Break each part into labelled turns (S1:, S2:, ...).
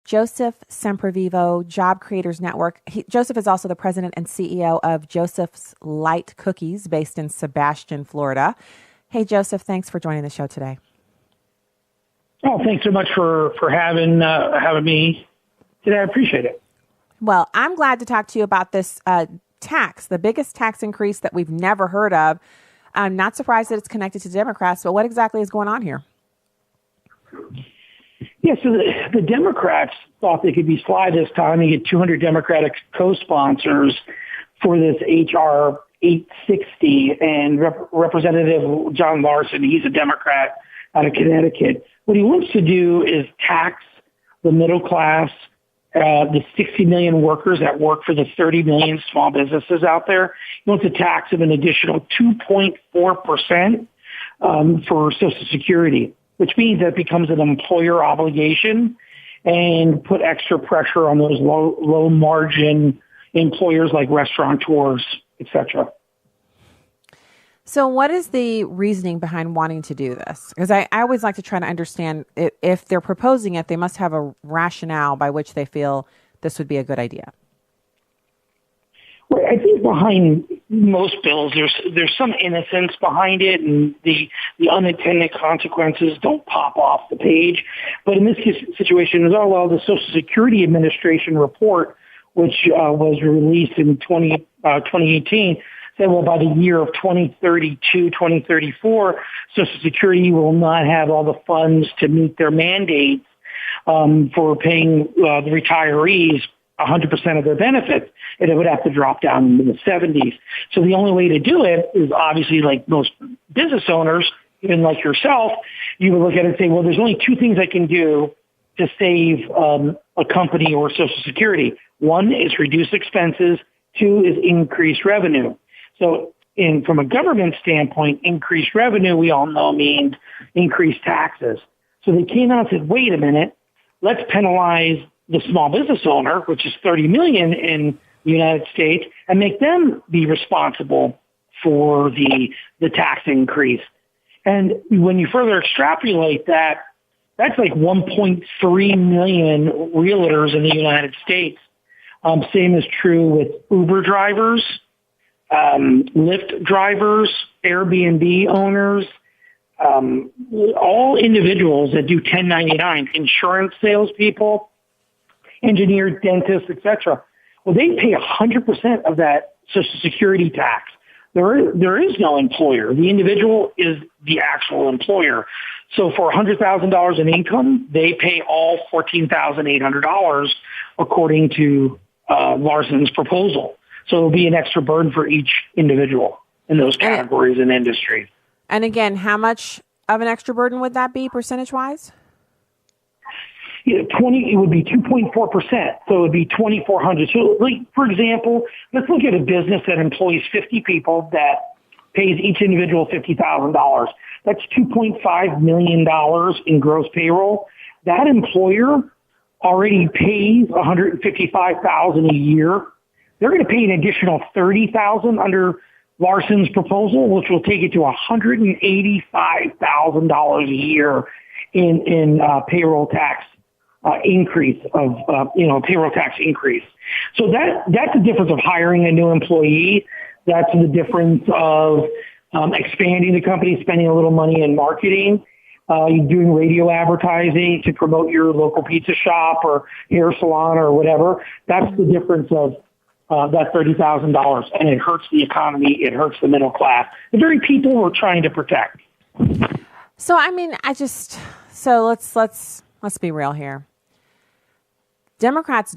S1: Joseph Semprevivo, Job Creators Network. Joseph is also the president and CEO of Joseph's Light Cookies, based in Sebastian, Florida. Hey, Joseph, thanks for joining the show today.
S2: Oh, thanks so much for having me today. I appreciate it.
S1: Well, I'm glad to talk to you about this tax, the biggest tax increase that we've never heard of. I'm not surprised that it's connected to Democrats, but what exactly is going on here?
S2: Yeah, so the Democrats thought they could be sly this time and get 200 Democratic co-sponsors for this H.R. 860. And Representative John Larson, he's a Democrat out of Connecticut. What he wants to do is tax the middle class, the 60 million workers that work for the 30 million small businesses out there. He wants to tax them an additional 2.4% for Social Security, which means that it becomes an employer obligation and put extra pressure on those low margin employers like restaurateurs, et cetera.
S1: So what is the reasoning behind wanting to do this? Because I always like to try to understand if they're proposing it, they must have a rationale by which they feel this would be a good idea.
S2: Well, I think behind most bills, there's some innocence behind it, and the unintended consequences don't pop off the page. But in this situation, the Social Security Administration report, which was released in 2018, said, well, by the year of 2032, 2034, Social Security will not have all the funds to meet their mandates for paying the retirees 100% of their benefits, and it would have to drop down into the 70s. So the only way to do it is obviously, like most business owners, even like yourself, you would look at it and say, well, there's only two things I can do to save a company or Social Security. One is reduce expenses. Two is increase revenue. So from a government standpoint, increased revenue, we all know, means increased taxes. So they came out and said, wait a minute, let's penalize the small business owner, which is 30 million in the United States, and make them be responsible for the tax increase. And when you further extrapolate that, that's like 1.3 million realtors in the United States. Same is true with Uber drivers, Lyft drivers, Airbnb owners, all individuals that do 1099, insurance salespeople, engineers, dentists, etc. Well, they pay 100% of that Social Security tax. There is no employer. The individual is the actual employer. So for $100,000 in income, they pay all $14,800 according to Larson's proposal. So it'll be an extra burden for each individual in those categories and industry.
S1: And again, how much of an extra burden would that be percentage-wise?
S2: Yeah, it would be 2.4%. So it would be $2,400. So, like, for example, let's look at a business that employs 50 people that pays each individual $50,000. That's $2.5 million in gross payroll. That employer already pays $155,000 a year. They're going to pay an additional $30,000 under Larson's proposal, which will take it to $185,000 a year in payroll tax increase payroll tax increase. So that's the difference of hiring a new employee. That's the difference of expanding the company, spending a little money in marketing. You're doing radio advertising to promote your local pizza shop or hair salon or whatever. That's the difference of that $30,000, and it hurts the economy. It hurts the middle class, the very people we're trying to protect.
S1: So, I mean, let's be real here. Democrats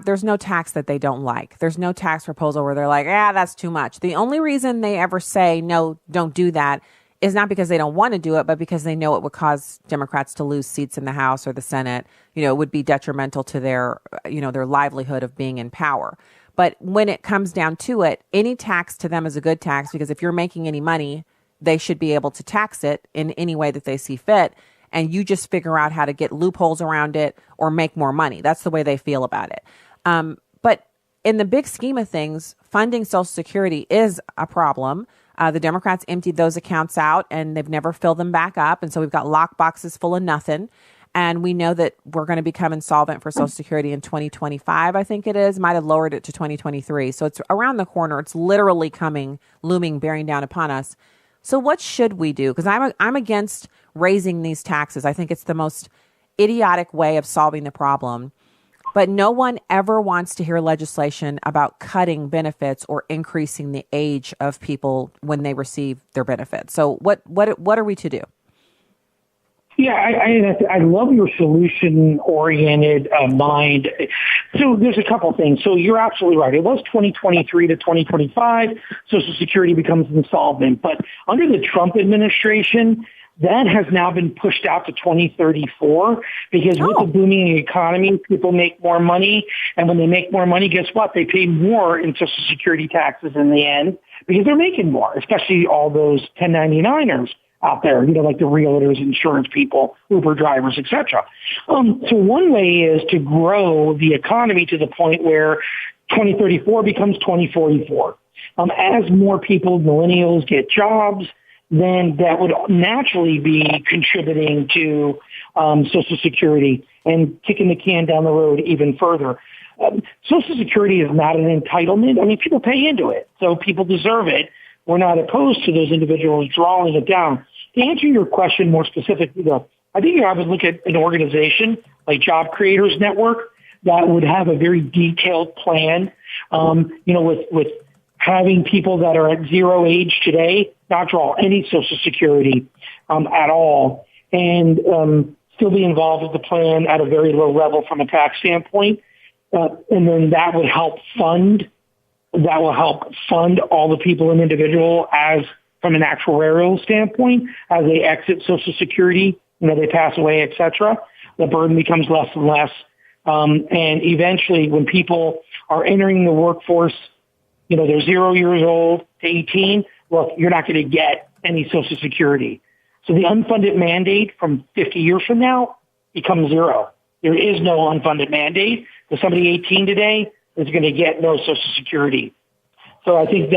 S1: there's no tax that they don't like. There's no tax proposal where they're like, that's too much. The only reason they ever say, no, don't do that is not because they don't want to do it, but because they know it would cause Democrats to lose seats in the House or the Senate. It would be detrimental to their livelihood of being in power. But when it comes down to it, any tax to them is a good tax, because if you're making any money, they should be able to tax it in any way that they see fit. And you just figure out how to get loopholes around it or make more money. That's the way they feel about it. But in the big scheme of things, funding Social Security is a problem. The Democrats emptied those accounts out and they've never filled them back up. And so we've got lock boxes full of nothing. And we know that we're going to become insolvent for Social Security in 2025, I think it is. Might have lowered it to 2023. So it's around the corner. It's literally coming, looming, bearing down upon us. So what should we do? Because I'm against raising these taxes. I think it's the most idiotic way of solving the problem. But no one ever wants to hear legislation about cutting benefits or increasing the age of people when they receive their benefits. So what are we to do?
S2: Yeah, I love your solution-oriented mind. So there's a couple things. So you're absolutely right. It was 2023 to 2025. Social Security becomes insolvent. But under the Trump administration, that has now been pushed out to 2034 because with the booming economy, people make more money. And when they make more money, guess what? They pay more in Social Security taxes in the end because they're making more, especially all those 1099ers out there, like the realtors, insurance people, Uber drivers, etc. So one way is to grow the economy to the point where 2034 becomes 2044. As more people, millennials, get jobs, then that would naturally be contributing to Social Security and kicking the can down the road even further. Social Security is not an entitlement. I mean, people pay into it, so people deserve it. We're not opposed to those individuals drawing it down. To answer your question more specifically, though, I think I would look at an organization like Job Creators Network that would have a very detailed plan, with having people that are at zero age today not draw any Social Security at all and still be involved with the plan at a very low level from a tax standpoint. And then that will help fund all the people and individual as from an actuarial standpoint as they exit Social Security, they pass away, et cetera. The burden becomes less and less. And eventually when people are entering the workforce, they're 0 years old to 18, look, you're not going to get any Social Security. So the unfunded mandate from 50 years from now becomes zero. There is no unfunded mandate. So somebody 18 today is going to get no Social Security. So I think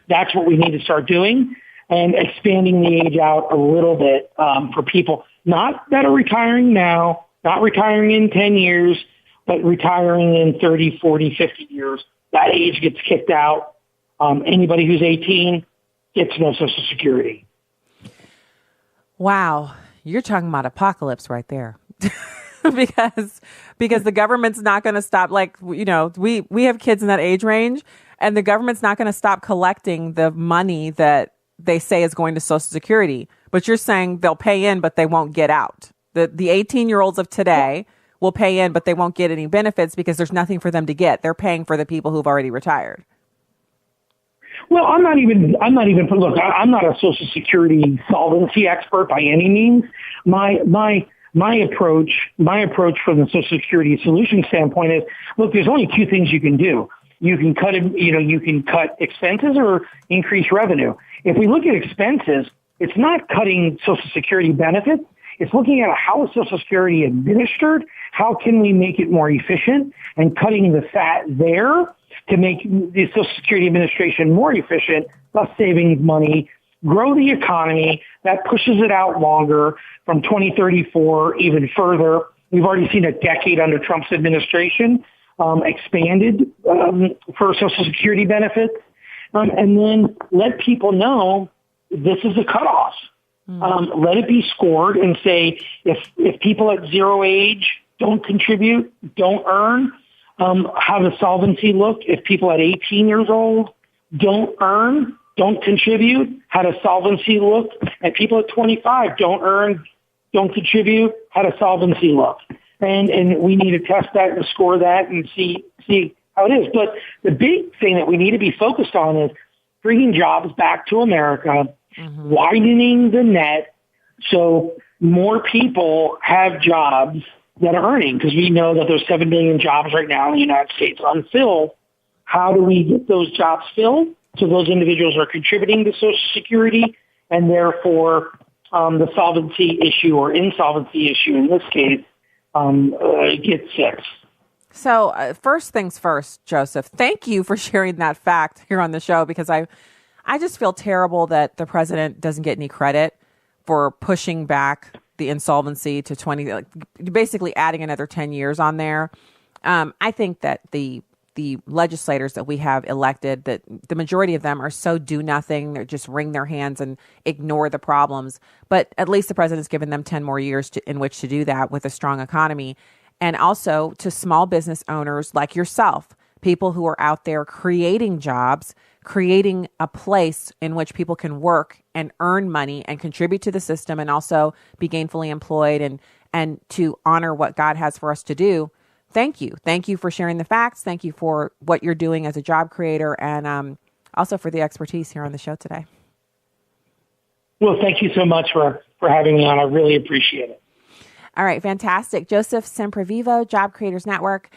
S2: that's what we need to start doing and expanding the age out a little bit for people, not that are retiring now, not retiring in 10 years, but retiring in 30, 40, 50 years. That age gets kicked out. Anybody who's 18 gets no Social Security.
S1: Wow. You're talking about apocalypse right there. because the government's not going to stop. We have kids in that age range and the government's not going to stop collecting the money that they say is going to Social Security. But you're saying they'll pay in, but they won't get out. The 18-year-olds of today will pay in, but they won't get any benefits because there's nothing for them to get. They're paying for the people who've already retired.
S2: Well, I'm not even, look, I'm not a Social Security solvency expert by any means. My approach from the Social Security solution standpoint is, look, there's only two things you can do. You can cut expenses or increase revenue. If we look at expenses, it's not cutting Social Security benefits. It's looking at how is Social Security administered? How can we make it more efficient and cutting the fat there to make the Social Security administration more efficient, thus saving money, grow the economy. That pushes it out longer from 2034 even further. We've already seen a decade under Trump's administration expanded for Social Security benefits. And then let people know this is a cutoff. Let it be scored and say if people at zero age don't contribute, don't earn, how does solvency look? If people at 18 years old don't earn, don't contribute, how does solvency look? And people at 25 don't earn, don't contribute, how does solvency look? And we need to test that and score that and see how it is. But the big thing that we need to be focused on is bringing jobs back to America, widening the net so more people have jobs that are earning, because we know that there's 7 million jobs right now in the United States unfilled. How do we get those jobs filled so those individuals are contributing to Social Security and therefore the solvency issue or insolvency issue in this case gets fixed?
S1: So first things first, Joseph, thank you for sharing that fact here on the show, because I just feel terrible that the president doesn't get any credit for pushing back the insolvency to 20, like basically adding another 10 years on there. I think that the legislators that we have elected, that the majority of them are so do nothing. They just wring their hands and ignore the problems. But at least the president's given them 10 more years in which to do that with a strong economy. And also to small business owners like yourself, people who are out there creating jobs, creating a place in which people can work and earn money and contribute to the system and also be gainfully employed and to honor what God has for us to do. Thank you. Thank you for sharing the facts. Thank you for what you're doing as a job creator and also for the expertise here on the show today.
S2: Well, thank you so much for having me on. I really appreciate it.
S1: All right. Fantastic. Joseph Semprevivo, Job Creators Network.